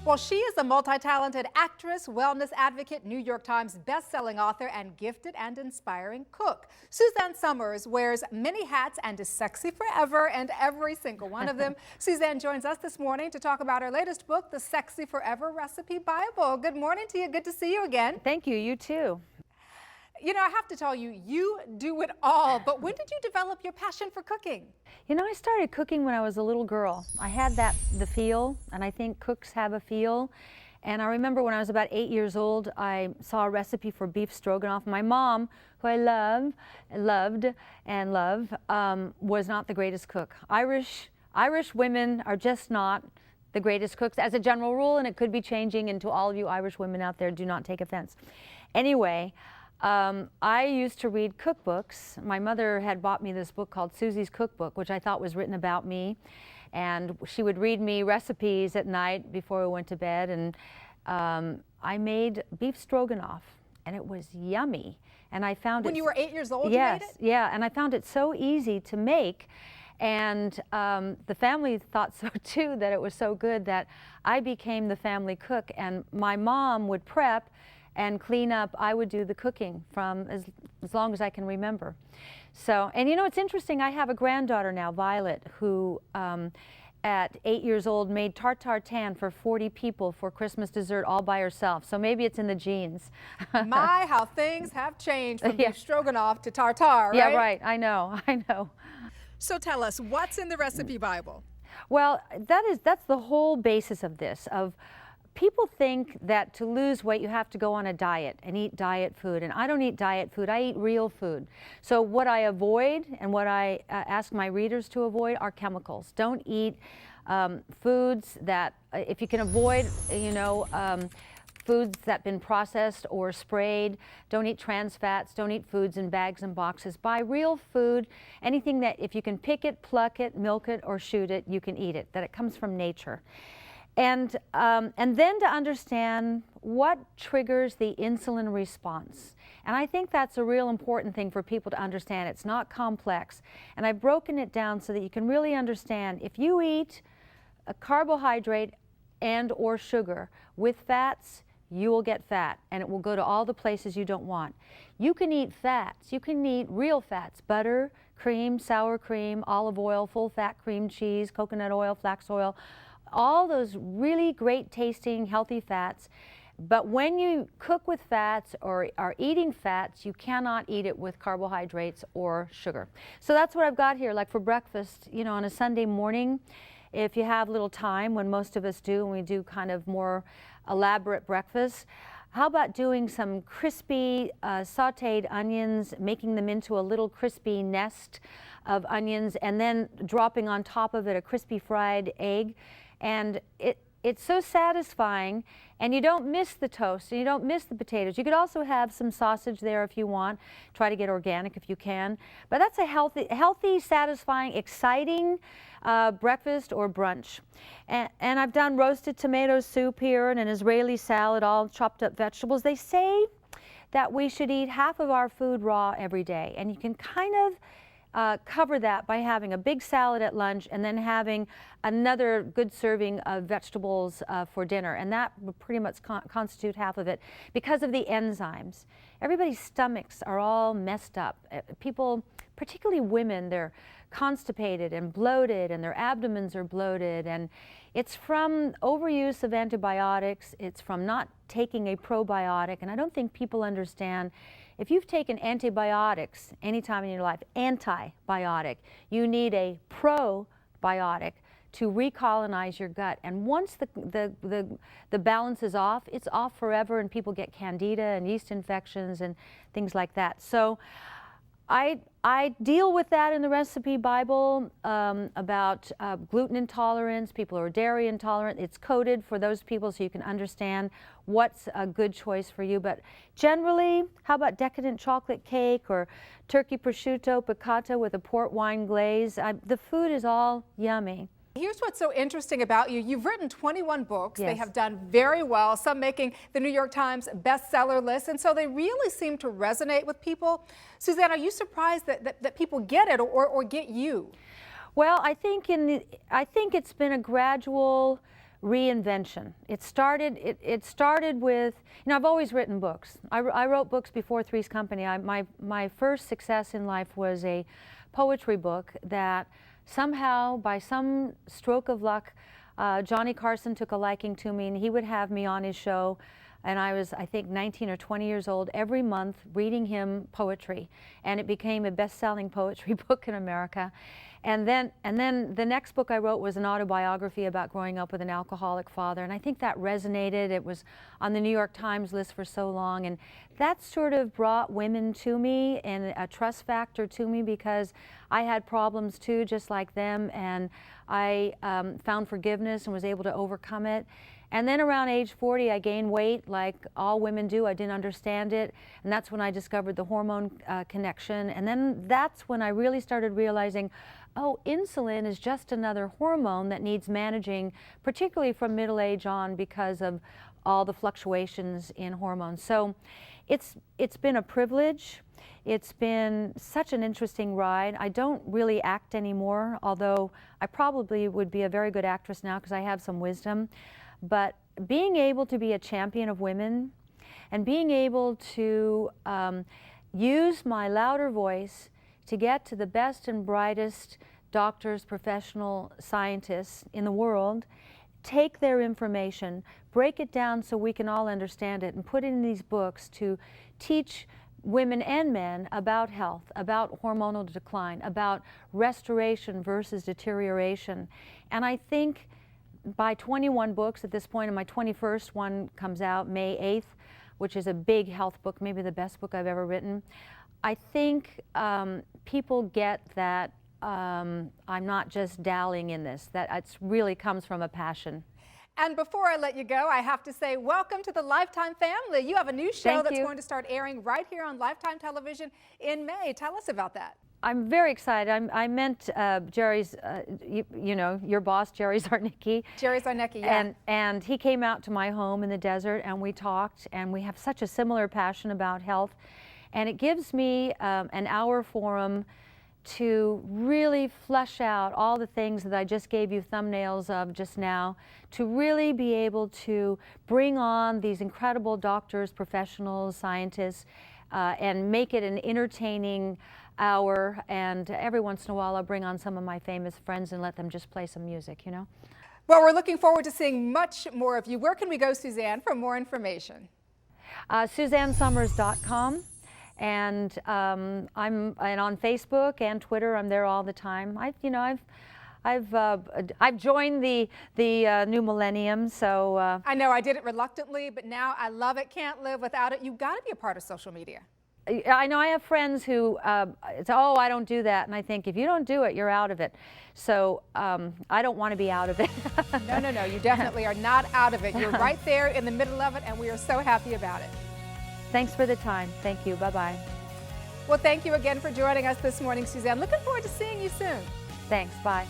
Well, she is a multi-talented actress, wellness advocate, New York Times best-selling author, and gifted and inspiring cook. Suzanne Summers wears many hats and is sexy forever, and every single one of them. Suzanne joins us this morning to talk about her latest book, The Sexy Forever Recipe Bible. Good morning to you. Good to see you again. Thank you. You too. You know, I have to tell you, you do it all. But when did you develop your passion for cooking? You know, I started cooking when I was a little girl. I had the feel, and I think cooks have a feel. And I remember when I was about 8 years old, I saw a recipe for beef stroganoff. My mom, who I loved, was not the greatest cook. Irish women are just not the greatest cooks as a general rule, and it could be changing. And to all of you Irish women out there, do not take offense. Anyway, I used to read cookbooks. My mother had bought me this book called Susie's Cookbook, which I thought was written about me. And she would read me recipes at night before we went to bed. And I made beef stroganoff, and it was yummy. And I found when you were 8 years old, yes, you made it? Yeah, and I found it so easy to make. And the family thought so too, that it was so good that I became the family cook. And my mom would prep and clean up. I would do the cooking from as long as I can remember. So, and you know, it's interesting, I have a granddaughter now, Violet, who at 8 years old made tartare for 40 people for Christmas dessert all by herself. So maybe it's in the genes. My, how things have changed from beef stroganoff to tartare, right? Yeah, right, I know. So tell us, what's in the recipe Bible? Well, that's the whole basis of this, people think that to lose weight you have to go on a diet and eat diet food, and I don't eat diet food, I eat real food. So what I avoid and what I ask my readers to avoid are chemicals. Don't eat foods that, if you can avoid, foods that have been processed or sprayed. Don't eat trans fats, don't eat foods in bags and boxes. Buy real food, anything that if you can pick it, pluck it, milk it, or shoot it, you can eat it, that it comes from nature. And then to understand what triggers the insulin response. And I think that's a real important thing for people to understand. It's not complex. And I've broken it down so that you can really understand if you eat a carbohydrate and or sugar with fats, you will get fat, and it will go to all the places you don't want. You can eat fats. You can eat real fats, butter, cream, sour cream, olive oil, full fat cream cheese, coconut oil, flax oil, all those really great tasting healthy fats. But when you cook with fats or are eating fats, you cannot eat it with carbohydrates or sugar. So that's what I've got here. Like for breakfast, you know, on a Sunday morning, if you have little time, when most of us do, and we do kind of more elaborate breakfasts, how about doing some crispy sauteed onions, making them into a little crispy nest of onions, and then dropping on top of it a crispy fried egg. And it's so satisfying, and you don't miss the toast, and you don't miss the potatoes. You could also have some sausage there if you want. Try to get organic if you can. But that's a healthy, satisfying, exciting breakfast or brunch. And I've done roasted tomato soup here and an Israeli salad, all chopped up vegetables. They say that we should eat half of our food raw every day, and you can kind of cover that by having a big salad at lunch and then having another good serving of vegetables for dinner. And that would pretty much constitute half of it because of the enzymes. Everybody's stomachs are all messed up. People, particularly women, they're constipated and bloated, and their abdomens are bloated. And it's from overuse of antibiotics. It's from not taking a probiotic. And I don't think people understand, if you've taken antibiotics any time in your life, antibiotic, you need a probiotic to recolonize your gut. And once the balance is off, it's off forever, and people get candida and yeast infections and things like that. So I deal with that in the recipe Bible about gluten intolerance, people who are dairy intolerant. It's coded for those people so you can understand what's a good choice for you. But generally, how about decadent chocolate cake or turkey prosciutto piccata with a port wine glaze? The food is all yummy. Here's what's so interesting about you. You've written 21 books. Yes. They have done very well, some making the New York Times bestseller list, and so they really seem to resonate with people. Suzanne, are you surprised that people get it or get you? Well, I think it's been a gradual reinvention. It started with, I've always written books. I wrote books before Three's Company. My first success in life was a poetry book that somehow, by some stroke of luck, Johnny Carson took a liking to me, and he would have me on his show. And I was, I think, 19 or 20 years old every month reading him poetry. And it became a best-selling poetry book in America. And then the next book I wrote was an autobiography about growing up with an alcoholic father. And I think that resonated. It was on the New York Times list for so long. And that sort of brought women to me and a trust factor to me, because I had problems too, just like them. And I found forgiveness and was able to overcome it. And then around age 40, I gained weight like all women do. I didn't understand it. And that's when I discovered the hormone connection. And then that's when I really started realizing, oh, insulin is just another hormone that needs managing, particularly from middle age on, because of all the fluctuations in hormones. So it's been a privilege. It's been such an interesting ride. I don't really act anymore, although I probably would be a very good actress now because I have some wisdom. But being able to be a champion of women and being able to use my louder voice to get to the best and brightest doctors, professional scientists in the world, take their information, break it down so we can all understand it, and put it in these books to teach women and men about health, about hormonal decline, about restoration versus deterioration. And I think by 21 books at this point, and my 21st one comes out May 8th, which is a big health book, maybe the best book I've ever written. I think people get that I'm not just dallying in this, that it really comes from a passion. And before I let you go, I have to say welcome to the Lifetime family. You have a new show that's going to start airing right here on Lifetime Television in May. Tell us about that. I'm very excited. I meant Jerry's, you know, your boss, Jerry Zarnicki. Jerry Zarnicki, yeah. And he came out to my home in the desert, and we talked, and we have such a similar passion about health. And it gives me an hour forum to really flesh out all the things that I just gave you thumbnails of just now, to really be able to bring on these incredible doctors, professionals, scientists, and make it an entertaining hour. And every once in a while I'll bring on some of my famous friends and let them just play some music, you know. Well, we're looking forward to seeing much more of you. Where can we go, Suzanne, for more information? SuzanneSummers.com. And I'm on Facebook and Twitter. I'm there all the time. I've joined the new millennium, so I know I did it reluctantly, but now I love it. Can't live without it. You've got to be a part of social media. I know I have friends who say, oh, I don't do that, and I think if you don't do it, you're out of it. So I don't want to be out of it. No, you definitely are not out of it. You're right there in the middle of it, and we are so happy about it. Thanks for the time. Thank you. Bye-bye. Well, thank you again for joining us this morning, Suzanne. Looking forward to seeing you soon. Thanks. Bye.